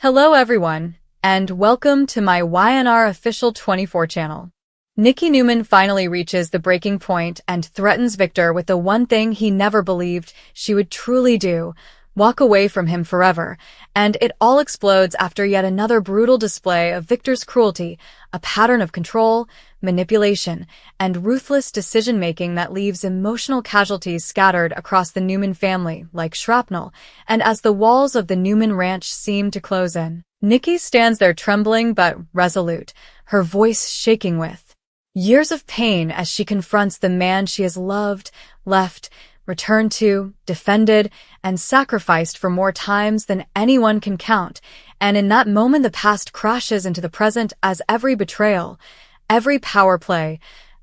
Hello everyone, and welcome to my YNR Official 24 channel. Nikki Newman finally reaches the breaking point and threatens Victor with the one thing he never believed she would truly do: walk away from him forever, and it all explodes after yet another brutal display of Victor's cruelty, a pattern of control, manipulation, and ruthless decision-making that leaves emotional casualties scattered across the Newman family like shrapnel, and as the walls of the Newman ranch seem to close in, Nikki stands there trembling but resolute, her voice shaking with years of pain as she confronts the man she has loved, left, returned to, defended, and sacrificed for more times than anyone can count. And in that moment, the past crashes into the present as every betrayal, every power play,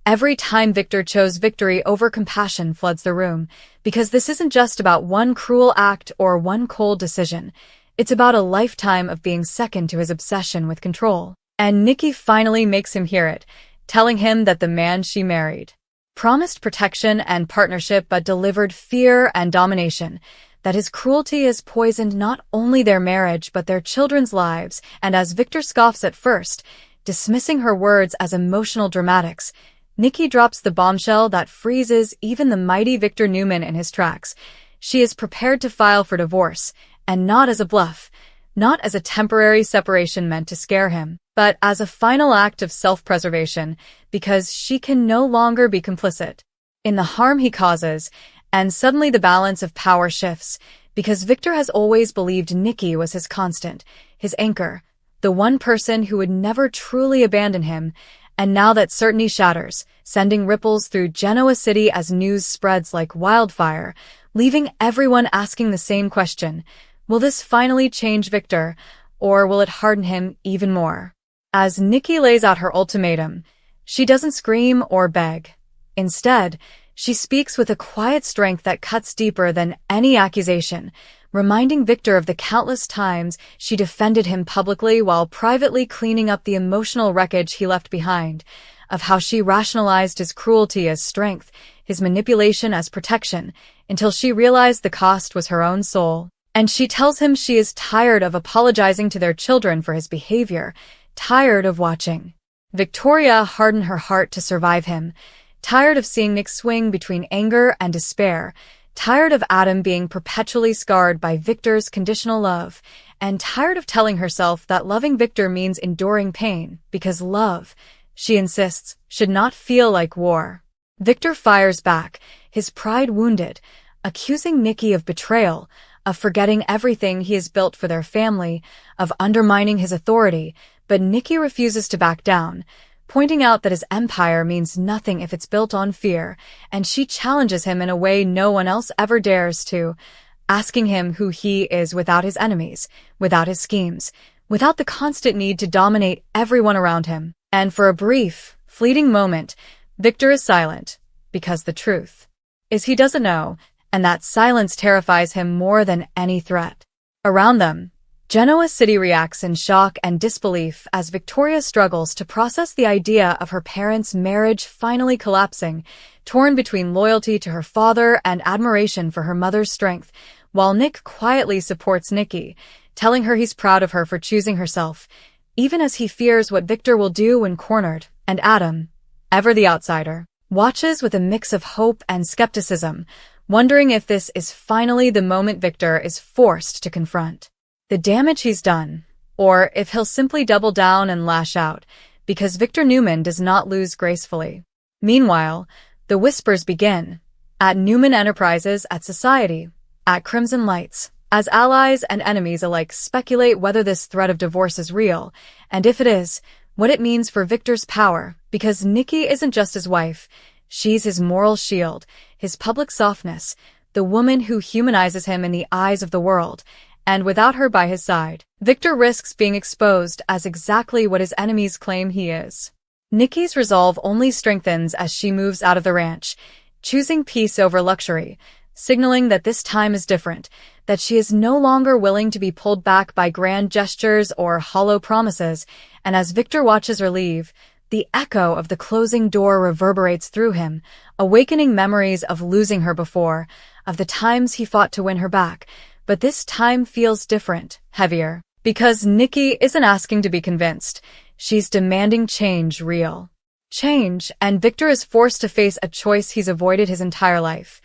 every time Victor chose victory over compassion floods the room. Because this isn't just about one cruel act or one cold decision. It's about a lifetime of being second to his obsession with control. And Nikki finally makes him hear it, telling him that the man she married promised protection and partnership but delivered fear and domination, that his cruelty has poisoned not only their marriage but their children's lives. And as Victor scoffs at first, dismissing her words as emotional dramatics, Nikki drops the bombshell that freezes even the mighty Victor Newman in his tracks. She is prepared to file for divorce, and not as a bluff, not as a temporary separation meant to scare him, but as a final act of self-preservation, because she can no longer be complicit in the harm he causes. And suddenly the balance of power shifts, because Victor has always believed Nikki was his constant, his anchor, the one person who would never truly abandon him. And now that certainty shatters, sending ripples through Genoa City as news spreads like wildfire, leaving everyone asking the same question: will this finally change Victor, or will it harden him even more? As Nikki lays out her ultimatum, she doesn't scream or beg. Instead, she speaks with a quiet strength that cuts deeper than any accusation, reminding Victor of the countless times she defended him publicly while privately cleaning up the emotional wreckage he left behind, of how she rationalized his cruelty as strength, his manipulation as protection, until she realized the cost was her own soul. And she tells him she is tired of apologizing to their children for his behavior, tired of watching Victoria harden her heart to survive him, tired of seeing Nick swing between anger and despair, tired of Adam being perpetually scarred by Victor's conditional love, and tired of telling herself that loving Victor means enduring pain, because love, she insists, should not feel like war. Victor fires back, his pride wounded, accusing Nikki of betrayal, of forgetting everything he has built for their family, of undermining his authority, but Nikki refuses to back down, pointing out that his empire means nothing if it's built on fear, and she challenges him in a way no one else ever dares to, asking him who he is without his enemies, without his schemes, without the constant need to dominate everyone around him. And for a brief, fleeting moment, Victor is silent, because the truth is he doesn't know, and that silence terrifies him more than any threat. Around them, Genoa City reacts in shock and disbelief as Victoria struggles to process the idea of her parents' marriage finally collapsing, torn between loyalty to her father and admiration for her mother's strength, while Nick quietly supports Nikki, telling her he's proud of her for choosing herself, even as he fears what Victor will do when cornered. And Adam, ever the outsider, watches with a mix of hope and skepticism, wondering if this is finally the moment Victor is forced to confront the damage he's done, or if he'll simply double down and lash out, because Victor Newman does not lose gracefully. Meanwhile, the whispers begin, at Newman Enterprises, at society, at Crimson Lights, as allies and enemies alike speculate whether this threat of divorce is real, and if it is, what it means for Victor's power, because Nikki isn't just his wife, she's his moral shield, his public softness, the woman who humanizes him in the eyes of the world. And without her by his side, Victor risks being exposed as exactly what his enemies claim he is. Nikki's resolve only strengthens as she moves out of the ranch, choosing peace over luxury, signaling that this time is different, that she is no longer willing to be pulled back by grand gestures or hollow promises. And as Victor watches her leave, the echo of the closing door reverberates through him, awakening memories of losing her before, of the times he fought to win her back. But this time feels different, heavier. Because Nikki isn't asking to be convinced. She's demanding change, real change, and Victor is forced to face a choice he's avoided his entire life.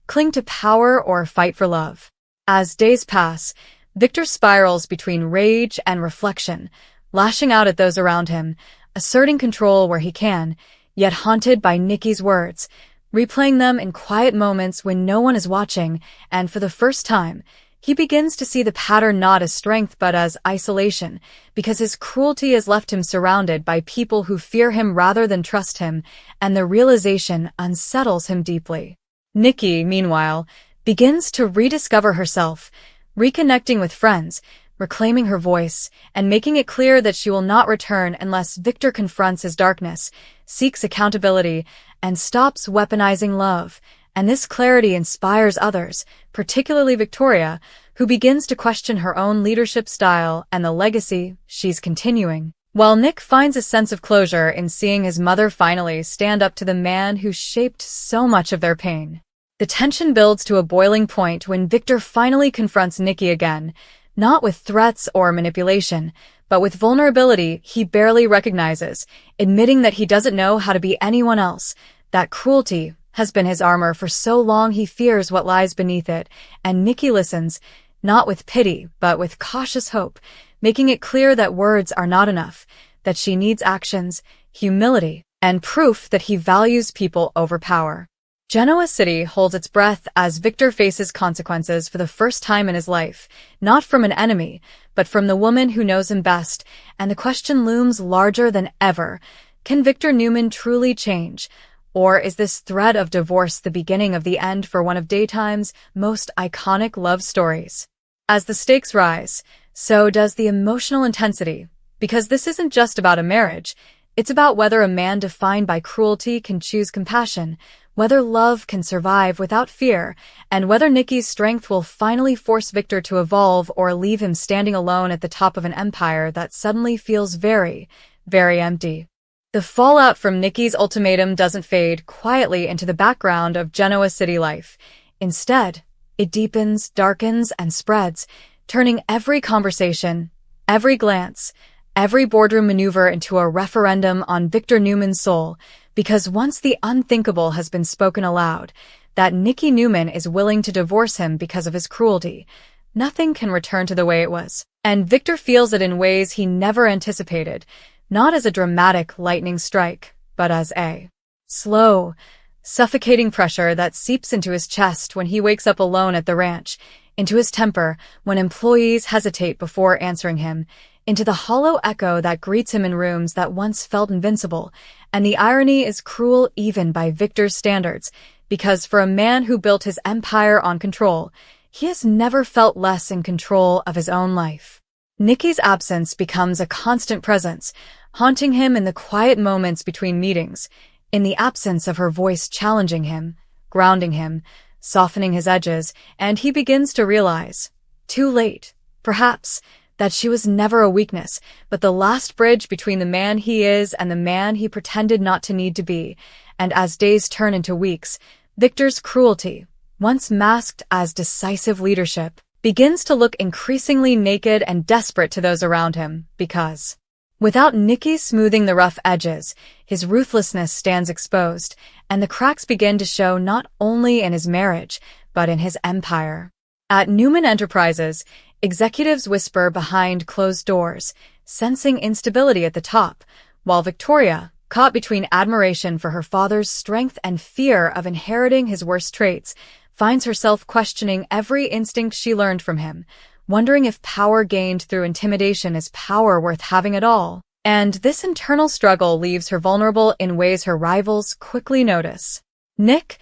Cling to power or fight for love. As days pass, Victor spirals between rage and reflection, lashing out at those around him, asserting control where he can, yet haunted by Nikki's words, replaying them in quiet moments when no one is watching, and for the first time, he begins to see the pattern not as strength but as isolation, because his cruelty has left him surrounded by people who fear him rather than trust him, and the realization unsettles him deeply. Nikki, meanwhile, begins to rediscover herself, reconnecting with friends, reclaiming her voice, and making it clear that she will not return unless Victor confronts his darkness, seeks accountability, and stops weaponizing love. And this clarity inspires others, particularly Victoria, who begins to question her own leadership style and the legacy she's continuing. While Nick finds a sense of closure in seeing his mother finally stand up to the man who shaped so much of their pain. The tension builds to a boiling point when Victor finally confronts Nikki again, not with threats or manipulation, but with vulnerability he barely recognizes, admitting that he doesn't know how to be anyone else, that cruelty has been his armor for so long he fears what lies beneath it, and Nikki listens, not with pity, but with cautious hope, making it clear that words are not enough, that she needs actions, humility, and proof that he values people over power. Genoa City holds its breath as Victor faces consequences for the first time in his life, not from an enemy, but from the woman who knows him best, and the question looms larger than ever. Can Victor Newman truly change? Or is this thread of divorce the beginning of the end for one of daytime's most iconic love stories? As the stakes rise, so does the emotional intensity, because this isn't just about a marriage, it's about whether a man defined by cruelty can choose compassion, whether love can survive without fear, and whether Nikki's strength will finally force Victor to evolve or leave him standing alone at the top of an empire that suddenly feels very, very empty. The fallout from Nikki's ultimatum doesn't fade quietly into the background of Genoa City life. Instead, it deepens, darkens, and spreads, turning every conversation, every glance, every boardroom maneuver into a referendum on Victor Newman's soul, because once the unthinkable has been spoken aloud, that Nikki Newman is willing to divorce him because of his cruelty, nothing can return to the way it was. And Victor feels it in ways he never anticipated, not as a dramatic lightning strike, but as a slow, suffocating pressure that seeps into his chest when he wakes up alone at the ranch, into his temper when employees hesitate before answering him, into the hollow echo that greets him in rooms that once felt invincible. And the irony is cruel even by Victor's standards, because for a man who built his empire on control, he has never felt less in control of his own life. Nikki's absence becomes a constant presence, haunting him in the quiet moments between meetings, in the absence of her voice challenging him, grounding him, softening his edges, and he begins to realize, too late, perhaps, that she was never a weakness, but the last bridge between the man he is and the man he pretended not to need to be. And as days turn into weeks, Victor's cruelty, once masked as decisive leadership, begins to look increasingly naked and desperate to those around him, because without Nikki smoothing the rough edges, his ruthlessness stands exposed, and the cracks begin to show not only in his marriage, but in his empire. At Newman Enterprises, executives whisper behind closed doors, sensing instability at the top, while Victoria, caught between admiration for her father's strength and fear of inheriting his worst traits, finds herself questioning every instinct she learned from him, wondering if power gained through intimidation is power worth having at all. And this internal struggle leaves her vulnerable in ways her rivals quickly notice. Nick,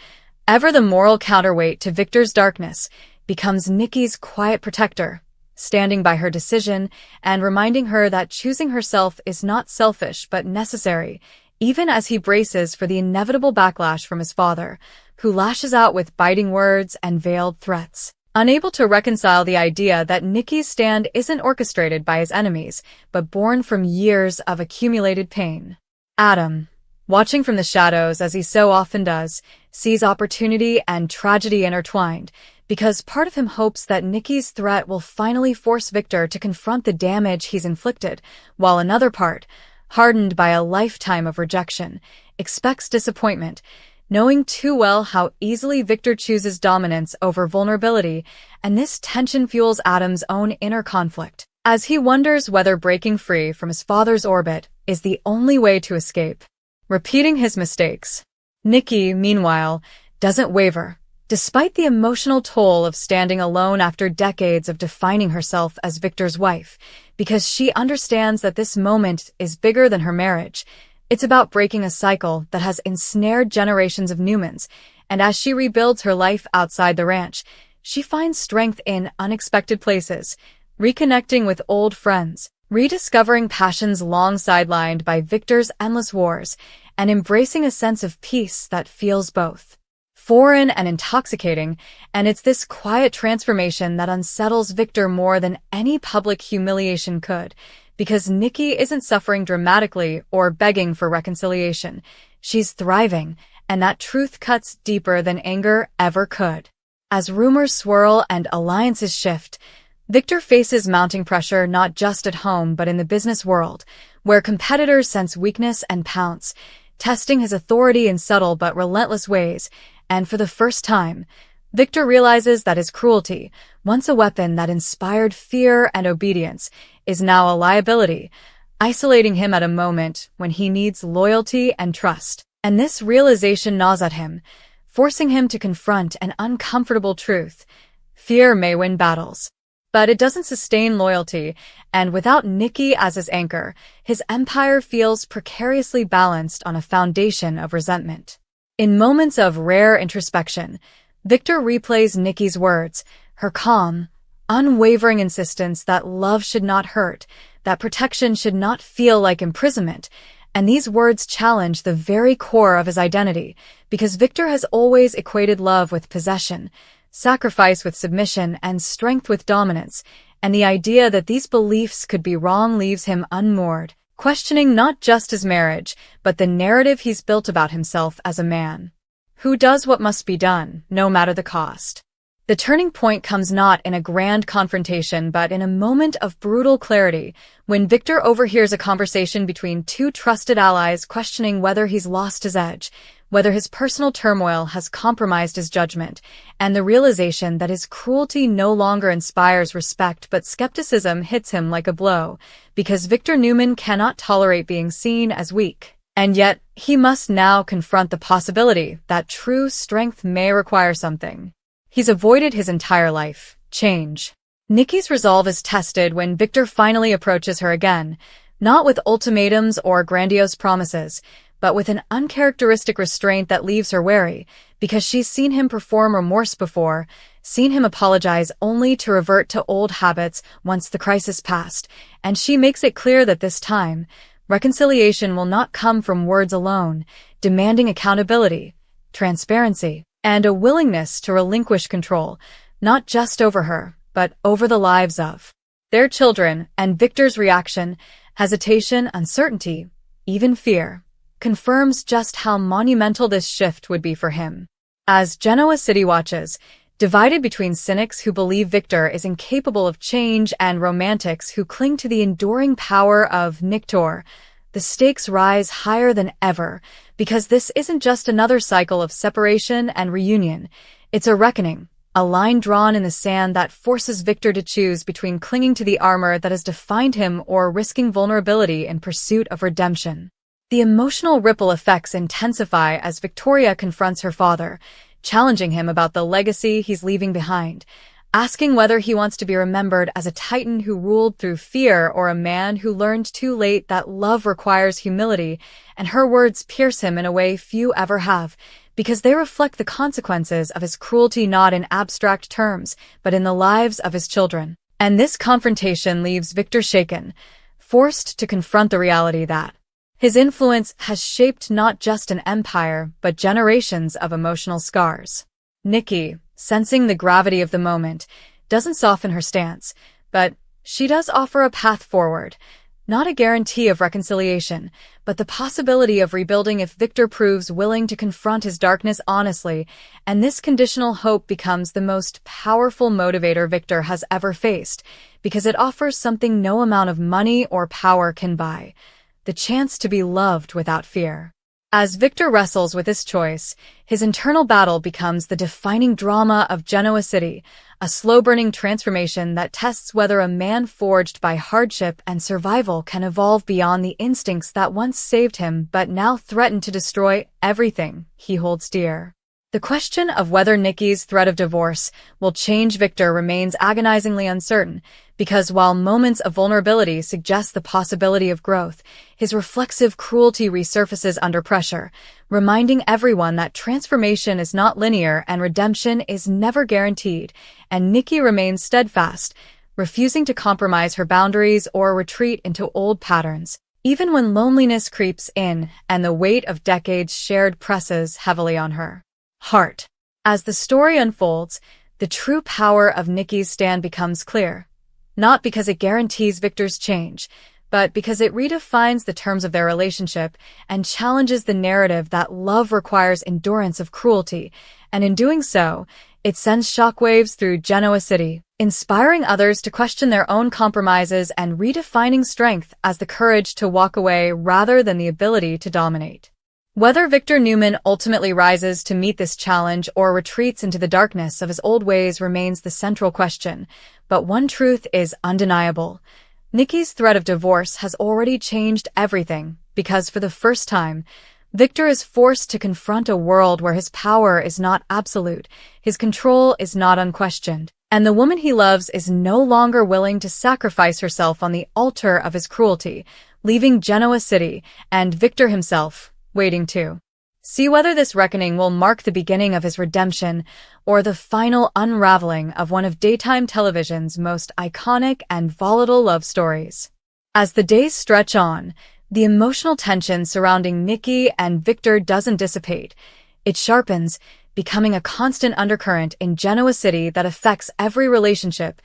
ever the moral counterweight to Victor's darkness, becomes Nikki's quiet protector, standing by her decision and reminding her that choosing herself is not selfish but necessary, even as he braces for the inevitable backlash from his father, who lashes out with biting words and veiled threats. Unable to reconcile the idea that Nikki's stand isn't orchestrated by his enemies, but born from years of accumulated pain. Adam, watching from the shadows as he so often does, sees opportunity and tragedy intertwined, because part of him hopes that Nikki's threat will finally force Victor to confront the damage he's inflicted, while another part, hardened by a lifetime of rejection, expects disappointment, knowing too well how easily Victor chooses dominance over vulnerability, and this tension fuels Adam's own inner conflict, as he wonders whether breaking free from his father's orbit is the only way to escape. Repeating his mistakes. Nikki, meanwhile, doesn't waver, despite the emotional toll of standing alone after decades of defining herself as Victor's wife, because she understands that this moment is bigger than her marriage. It's about breaking a cycle that has ensnared generations of Newmans, and as she rebuilds her life outside the ranch, she finds strength in unexpected places, reconnecting with old friends, rediscovering passions long sidelined by Victor's endless wars, and embracing a sense of peace that feels both foreign and intoxicating, and it's this quiet transformation that unsettles Victor more than any public humiliation could, because Nikki isn't suffering dramatically or begging for reconciliation. She's thriving, and that truth cuts deeper than anger ever could. As rumors swirl and alliances shift, Victor faces mounting pressure not just at home but in the business world, where competitors sense weakness and pounce, testing his authority in subtle but relentless ways, and for the first time, Victor realizes that his cruelty, once a weapon that inspired fear and obedience, is now a liability, isolating him at a moment when he needs loyalty and trust. And this realization gnaws at him, forcing him to confront an uncomfortable truth. Fear may win battles, but it doesn't sustain loyalty, and without Nikki as his anchor, his empire feels precariously balanced on a foundation of resentment. In moments of rare introspection, Victor replays Nikki's words, her calm, unwavering insistence that love should not hurt, that protection should not feel like imprisonment, and these words challenge the very core of his identity, because Victor has always equated love with possession, sacrifice with submission, and strength with dominance, and the idea that these beliefs could be wrong leaves him unmoored, questioning not just his marriage, but the narrative he's built about himself as a man who does what must be done, no matter the cost. The turning point comes not in a grand confrontation but in a moment of brutal clarity, when Victor overhears a conversation between two trusted allies questioning whether he's lost his edge, whether his personal turmoil has compromised his judgment, and the realization that his cruelty no longer inspires respect but skepticism hits him like a blow, because Victor Newman cannot tolerate being seen as weak. And yet, he must now confront the possibility that true strength may require something he's avoided his entire life: change. Nikki's resolve is tested when Victor finally approaches her again, not with ultimatums or grandiose promises, but with an uncharacteristic restraint that leaves her wary, because she's seen him perform remorse before, seen him apologize only to revert to old habits once the crisis passed, and she makes it clear that this time, reconciliation will not come from words alone, demanding accountability, transparency, and a willingness to relinquish control, not just over her, but over the lives of their children. And Victor's reaction, hesitation, uncertainty, even fear, confirms just how monumental this shift would be for him. As Genoa City watches, divided between cynics who believe Victor is incapable of change and romantics who cling to the enduring power of NIKKI'S, the stakes rise higher than ever, because this isn't just another cycle of separation and reunion. It's a reckoning, a line drawn in the sand that forces Victor to choose between clinging to the armor that has defined him or risking vulnerability in pursuit of redemption. The emotional ripple effects intensify as Victoria confronts her father, challenging him about the legacy he's leaving behind, asking whether he wants to be remembered as a titan who ruled through fear or a man who learned too late that love requires humility, and her words pierce him in a way few ever have, because they reflect the consequences of his cruelty not in abstract terms, but in the lives of his children. And this confrontation leaves Victor shaken, forced to confront the reality that his influence has shaped not just an empire, but generations of emotional scars. Nikki, sensing the gravity of the moment, doesn't soften her stance, but she does offer a path forward, Not a guarantee of reconciliation, but the possibility of rebuilding if Victor proves willing to confront his darkness honestly, and this conditional hope becomes the most powerful motivator Victor has ever faced, because it offers something no amount of money or power can buy: the chance to be loved without fear. As Victor wrestles with this choice, his internal battle becomes the defining drama of Genoa City, a slow-burning transformation that tests whether a man forged by hardship and survival can evolve beyond the instincts that once saved him but now threaten to destroy everything he holds dear. The question of whether Nikki's threat of divorce will change Victor remains agonizingly uncertain, because while moments of vulnerability suggest the possibility of growth, his reflexive cruelty resurfaces under pressure, reminding everyone that transformation is not linear and redemption is never guaranteed, and Nikki remains steadfast, refusing to compromise her boundaries or retreat into old patterns, even when loneliness creeps in and the weight of decades shared presses heavily on her heart. As the story unfolds, the true power of Nikki's stand becomes clear, not because it guarantees Victor's change, but because it redefines the terms of their relationship and challenges the narrative that love requires endurance of cruelty, and in doing so, it sends shockwaves through Genoa City, inspiring others to question their own compromises and redefining strength as the courage to walk away rather than the ability to dominate. Whether Victor Newman ultimately rises to meet this challenge or retreats into the darkness of his old ways remains the central question, but one truth is undeniable: Nikki's threat of divorce has already changed everything, because for the first time, Victor is forced to confront a world where his power is not absolute, his control is not unquestioned, and the woman he loves is no longer willing to sacrifice herself on the altar of his cruelty, leaving Genoa City and Victor himself waiting to see whether this reckoning will mark the beginning of his redemption or the final unraveling of one of daytime television's most iconic and volatile love stories. As the days stretch on, the emotional tension surrounding Nikki and Victor doesn't dissipate. It sharpens, becoming a constant undercurrent in Genoa City that affects every relationship,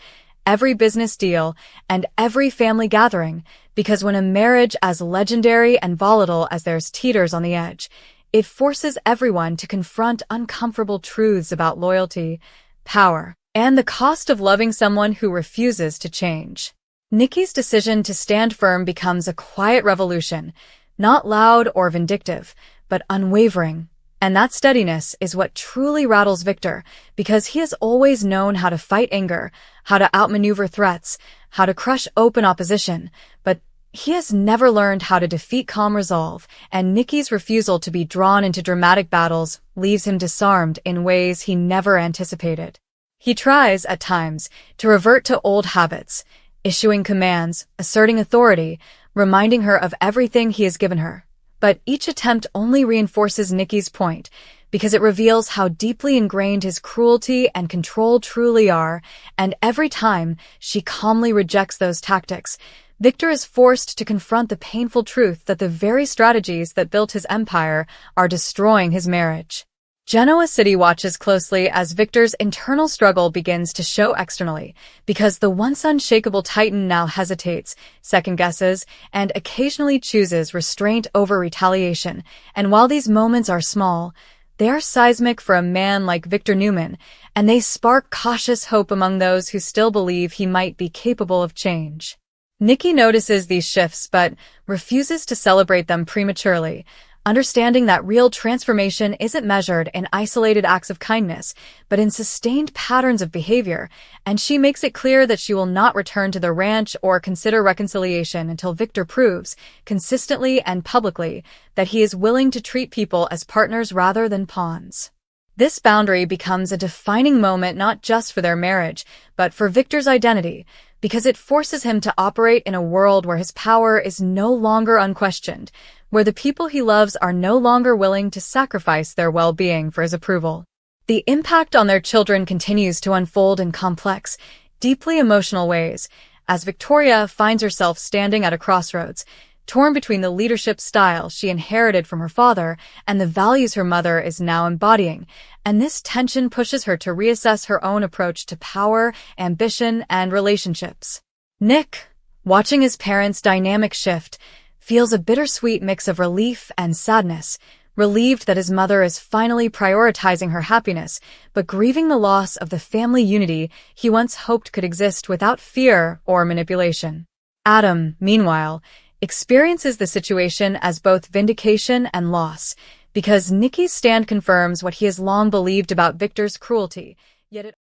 every business deal, and every family gathering, because when a marriage as legendary and volatile as theirs teeters on the edge, it forces everyone to confront uncomfortable truths about loyalty, power, and the cost of loving someone who refuses to change. Nikki's decision to stand firm becomes a quiet revolution, not loud or vindictive, but unwavering. And that steadiness is what truly rattles Victor, because he has always known how to fight anger, how to outmaneuver threats, how to crush open opposition, but he has never learned how to defeat calm resolve, and Nikki's refusal to be drawn into dramatic battles leaves him disarmed in ways he never anticipated. He tries, at times, to revert to old habits, issuing commands, asserting authority, reminding her of everything he has given her. But each attempt only reinforces Nikki's point, because it reveals how deeply ingrained his cruelty and control truly are, and every time she calmly rejects those tactics, Victor is forced to confront the painful truth that the very strategies that built his empire are destroying his marriage. Genoa City watches closely as Victor's internal struggle begins to show externally, because the once unshakable titan now hesitates, second-guesses, and occasionally chooses restraint over retaliation. And while these moments are small, they are seismic for a man like Victor Newman, and they spark cautious hope among those who still believe he might be capable of change. Nikki notices these shifts but refuses to celebrate them prematurely, understanding that real transformation isn't measured in isolated acts of kindness, but in sustained patterns of behavior, and she makes it clear that she will not return to the ranch or consider reconciliation until Victor proves, consistently and publicly, that he is willing to treat people as partners rather than pawns. This boundary becomes a defining moment not just for their marriage, but for Victor's identity, because it forces him to operate in a world where his power is no longer unquestioned, where the people he loves are no longer willing to sacrifice their well-being for his approval. The impact on their children continues to unfold in complex, deeply emotional ways, as Victoria finds herself standing at a crossroads, torn between the leadership style she inherited from her father and the values her mother is now embodying, and this tension pushes her to reassess her own approach to power, ambition, and relationships. Nick, Watching his parents' dynamic shift feels a bittersweet mix of relief and sadness, relieved that his mother is finally prioritizing her happiness, but grieving the loss of the family unity he once hoped could exist without fear or manipulation. Adam, meanwhile, experiences the situation as both vindication and loss, because Nikki's stand confirms what he has long believed about Victor's cruelty, yet it